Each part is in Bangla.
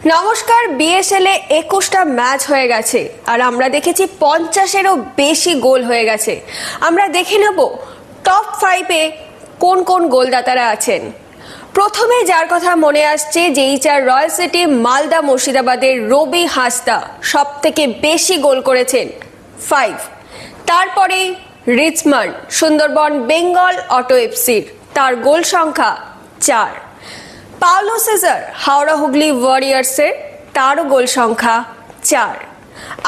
নমস্কার। বিএসএল এ 21টা ম্যাচ হয়ে গেছে আর আমরা দেখেছি 50-এরও বেশি গোল হয়ে গেছে। আমরা দেখে নেব টপ 5-এ কোন কোন গোলদাতারা আছেন। প্রথমে যার কথা মনে আসছে জেইচার রয়্যাল সিটি মালদা মুর্শিদাবাদের রবি হাসদা সব থেকে বেশি গোল করেছেন 5। তারপরে রিচমন্ড সুন্দরবন বেঙ্গল অটো এফসির তার গোল সংখ্যা 4। পাওলো সেজার হাওড়া হুগলি ওয়ারিয়ার্সের তারও গোল সংখ্যা 4।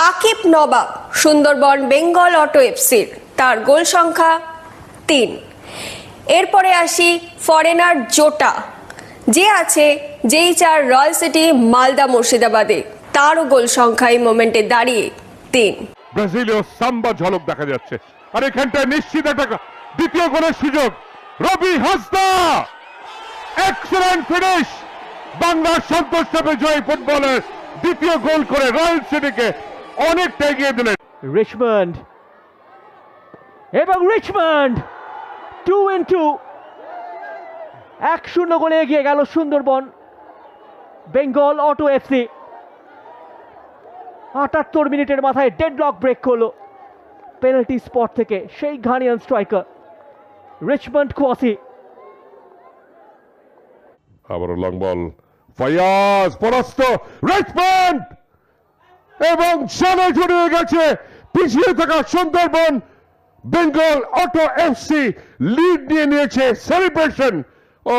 আকিব নবাব সুন্দরবন বেঙ্গল অটো এফসির তার গোল সংখ্যা 3। এরপরে আসি ফরেনার জোটা যে আছে জেইচার রয়্যাল সিটি মালদা মুর্শিদাবাদে, তারও গোল সংখ্যা এই মোমেন্টে দাঁড়িয়ে 3। ব্রাজিলীয় সাম্বা ঝলক দেখা যাচ্ছে আর এখানটায় নিশ্চিত একটা দ্বিতীয় গোলের সুযোগ। রবি হাসদা এক্সেলেন্ট ফিনিশ। বাংলার সন্তোষ ট্রফি জয়ী ফুটবলের দ্বিতীয় গোল করে রয়্যাল সিটিকে অনেকটা এগিয়ে দিলেন। রিচমন্ড এবং রিচমন্ড 2-2 1-0 গোলে এগিয়ে গেল সুন্দরবন বেঙ্গল অটো এফসি। 78 মিনিটের মাথায় ডেডলক ব্রেক করলো পেনাল্টি স্পট থেকে সেই ঘানিয়ান স্ট্রাইকার রিচমন্ড কোয়াসি। আবারও লং বল, ফায়াজ পরাস্ত, রিচমন্ড এবং জালে জড়িয়ে গেছে পিছিয়ে থাকা Sundarban Bengal auto FC lead নিয়ে নিয়েছে। সেলিব্রেশন ও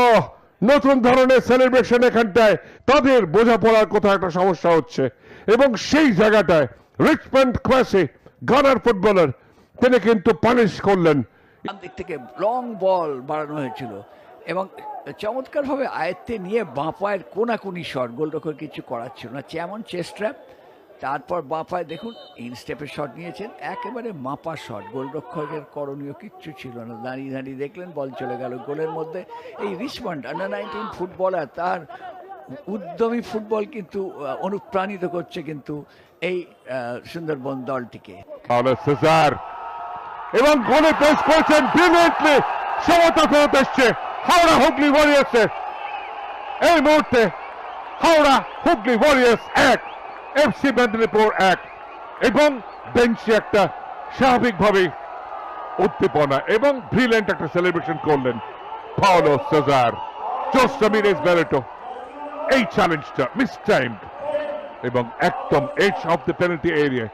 নতুন ধরনের সেলিব্রেশন এখানটায় তাদের বোঝাপড়ার কোথাও একটা সমস্যা হচ্ছে এবং সেই জায়গাটায় রিচমন্ড কোয়াসি গানার ফুটবলার তিনি কিন্তু পানিশ করলেন। দিক থেকে লং বল বাড়ানো হয়েছিল এবং চমৎকারভাবে আয়ত্তে নিয়ে বাঁ পায়ের কোনাকুনি শট, গোলরক্ষক কিছু করার ছিল না, যেমন চেস্ট ট্র্যাপ। তারপর বাঁ পায়ে দেখুন ইনস্টেপের শট নিয়েছেন, একেবারে মাপা শট, গোলরক্ষকের করণীয় কিচ্ছু ছিল না। দাঁড়িয়ে দাঁড়িয়ে দেখলেন বল চলে গেল গোলের মধ্যে। এই রিচমন্ড আন্ডার-19 ফুটবলার, তার উদ্যমী ফুটবল কিন্তু অনুপ্রাণিত করছে কিন্তু এই সুন্দরবন দলটিকে। সেজার এবং গোলে পেস করেছেন ব্রিলিয়েন্টলি। সমতা ফেরত এসছে হাওড়া হুগলি ওয়ারিয়ার্সের। এই মুহূর্তে হাওড়া হুগলি ওয়ারিয়ার্স 1, এফসি মেদিনীপুর 1 এবং বেঞ্চে একটা স্বাভাবিকভাবে উদ্দীপনা এবং ব্রিলিয়েন্ট একটা সেলিব্রেশন করলেন পাওলো সেজার। জোস রামিরেজ বেরেটো এই চ্যালেঞ্জটা মিস টাইমড এবং একদম edge of the penalty area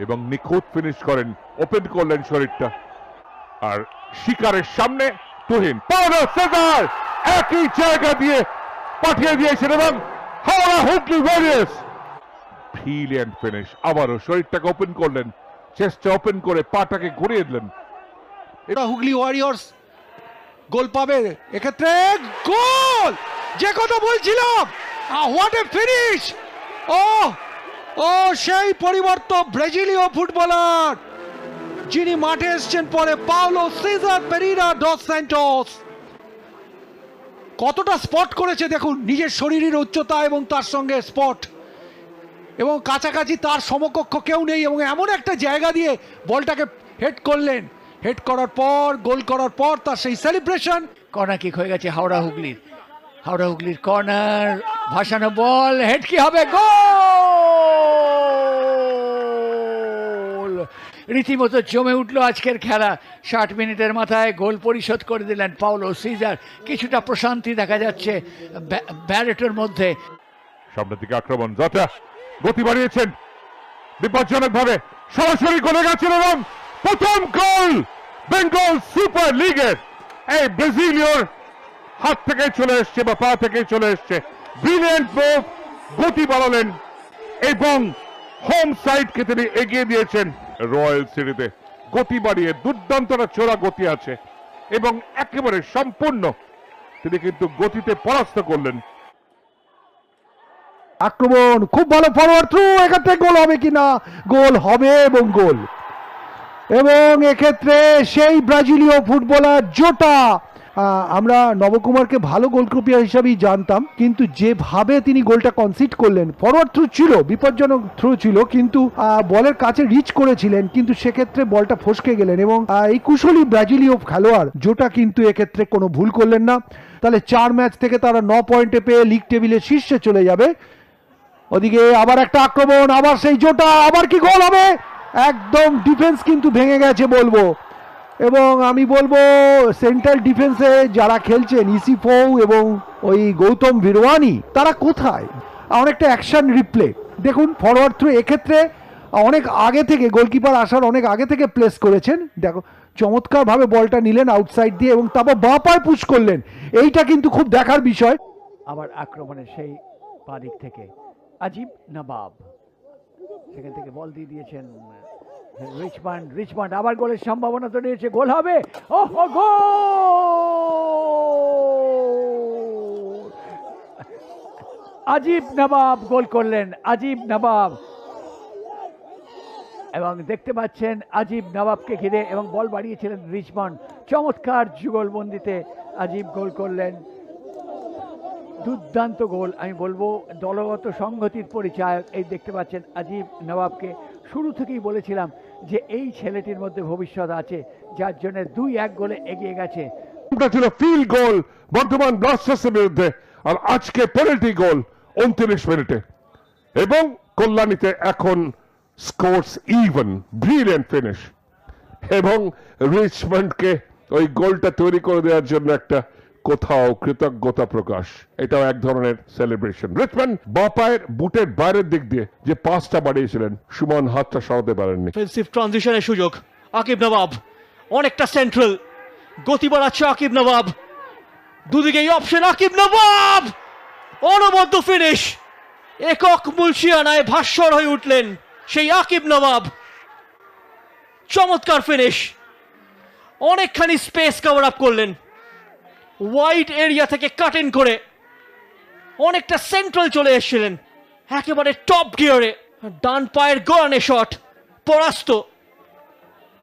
এবং নিখুঁত ফিনিশ করেন, ওপেন করলেন শরীরটা আর শিকারের সামনে তুহিন। পাওলো সেজার একই জায়গা দিয়ে পাঠিয়ে দিয়েছেন এবং Howrah Hooghly warriors brilliant finish. আবারও শরীরটাকে ওপেন করলেন, চেস্টটা ওপেন করে পাটাকে ঘুরিয়ে দিলেন। এটা হুগলি ওয়ারিয়র্স গোল পাবে এক্ষেত্রে। গোল, যে কথা বলছিলাম, হোয়াট এ ফিনিশ! ও সেই পরিবর্তন ব্রাজিলীয় ফুটবলার যিনি মাঠে এসছেন পরে, পাওলো সেজার পেরেরা ডস স্যান্টোস। কতটা স্পট করেছে দেখুন, নিজের শরীরের উচ্চতা এবং তার সঙ্গে স্পট এবং কাছাকাছি তার সমকক্ষ কেউ নেই এবং এমন একটা জায়গা দিয়ে বলটাকে হেড করলেন। হেড করার পর, গোল করার পর তার সেই সেলিব্রেশন। কর্নার কিক হয়ে গেছে হাওড়া হুগলির কর্নার, ভাসানো বল, হেড কি হবে, গোল! রীতিমতো জমে উঠলো আজকের খেলা। 60 মিনিটের মাথায় গোল পরিশোধ করে দিলেন পাওলো সেজার। কিছুটা প্রশান্তি দেখা যাচ্ছে ব্যারেটোর মধ্যে। সামনের দিকে আক্রমণ, জটা গতি বাড়িয়েছেন বিপজ্জনক ভাবে, সরাসরি গোলে গেছেন এবং প্রথম গোল বেঙ্গল সুপার লিগের। এই ব্রাজিলীয়র হাত থেকে চলে এসছে বা পা থেকে চলে এসছে, ব্রিলিয়েন্ট মুভ, গতি বাড়ালেন এবং হোম সাইডকে তিনি এগিয়ে দিয়েছেন। রয়্যাল সিটিতে গতি বাড়িয়ে দুর্দান্ত চোরা গতি আছে এবং একেবারে সম্পূর্ণ তিনি কিন্তু গতিতে পরাস্ত করলেন। আক্রমণ খুব ভালো, ফরওয়ার্ড থ্রু, এক্ষেত্রে গোল হবে কিনা, গোল হবে এবং গোল। এবং এক্ষেত্রে সেই ব্রাজিলীয় ফুটবলার জোটা আমরা নবকুমারকে ভালো গোলকিপার হিসাবেই জানতাম, কিন্তু যেভাবে তিনি গোলটা কনসিড করলেন, ফরওয়ার্ড থ্রু ছিল, বিপজ্জনক থ্রু ছিল, কিন্তু বলের কাছে রিচ করেছিলেন, কিন্তু সেক্ষেত্রে বলটা ফসকে গেলেন এবং এই কুশলী ব্রাজিলীয় খেলোয়াড় জোটা কিন্তু এক্ষেত্রে কোনো ভুল করলেন না। তাহলে 4 ম্যাচ থেকে তারা 9 পয়েন্টে পেয়ে লিগ টেবিলের শীর্ষে চলে যাবে। ওদিকে আবার একটা আক্রমণ, আবার সেই জোটা, আবার কি গোল হবে? একদম ডিফেন্স কিন্তু ভেঙে গেছে বলবো, এবং আমি বলবো সেন্ট্রাল ডিফেন্সে যারা খেলছেন ইসিফৌ এবং ওই গৌতম ভিরওয়ানি, তারা কোথায়? অনেকটা অ্যাকশন রিপ্লে দেখুন, ফরওয়ার্ড থ্রু এক্ষেত্রে অনেক আগে থেকে গোলকিপার আসার অনেক আগে থেকে প্লেস করেছেন। দেখো চমৎকারভাবে বলটা নিলেন আউটসাইড দিয়ে এবং তারপর বাঁ পায়ে পুশ করলেন, এইটা কিন্তু খুব দেখার বিষয়। আবার আক্রমণের সেই বাদিক থেকে আজিব নবাব সেখান থেকে বল দিয়ে দিয়েছেন রিচমান্ড আবার গোলের সম্ভাবনা তো নিয়েছে, গোল হবে। ওহো, গোল! আজিব নবাব গোল করলেন, আজিব নবাব, এবং দেখতে পাচ্ছেন আজিব নবাবকে ঘিরে এবং বল বাড়িয়েছিলেন রিচমন্ড। চমৎকার যুগলবন্দিতে আজিব গোল করলেন, দুর্দান্ত গোল। আমি বলবো দলগত সংহতির পরিচায়ক। এই দেখতে পাচ্ছেন আজিব নবাবকে শুরু থেকেই বলেছিলাম যে এই ছেলেটির মধ্যে ভবিষ্যৎ আছে, যার জন্য 2-1 গোলে এগিয়ে গেছে। এটা ছিল ফিল্ড গোল বর্তমান ব্লাস্টার্সের বিরুদ্ধে, আর আজকে পেনাল্টি গোল 29 মিনিটে, এবং কল্যাণীতে এখন স্কোরস ইভেন। ব্রিলিয়েন্ট ফিনিশ, এবং রিচমন্ডকে ওই গোলটা তৈরি করে দেওয়ার জন্য একটা কোথাও কৃতজ্ঞতা প্রকাশ, এটাও এক ধরনের সেলিব্রেশন। রিচমন্ড বাঁ পায়ের বুটের বাইরের দিক দিয়ে যে পাসটা বাড়িয়েছিলেন, সুমন হাতটা সরাতে পারেননি। অফেন্সিভ ট্রানজিশনের সুযোগ, আকিব নবাব অনেকটা সেন্ট্রাল, গতি বাড়াচ্ছে আকিব নবাব, দুদিকেই অপশন আকিব নবাব, অনবদ্য ফিনিশ, একক মুলশিয়ানায় ভাস্বর হয়ে উঠলেন সেই আকিব নবাব। চমৎকার ফিনিশ, অনেকখানি স্পেস কভার আপ করলেন, ওয়াইড এরিয়া থেকে কাট ইন করে অনেকটা সেন্ট্রাল চলে এসেছিলেন, একেবারে টপ গিয়ারে ডান পায়ের গোয়ানে শট, পরাস্ত।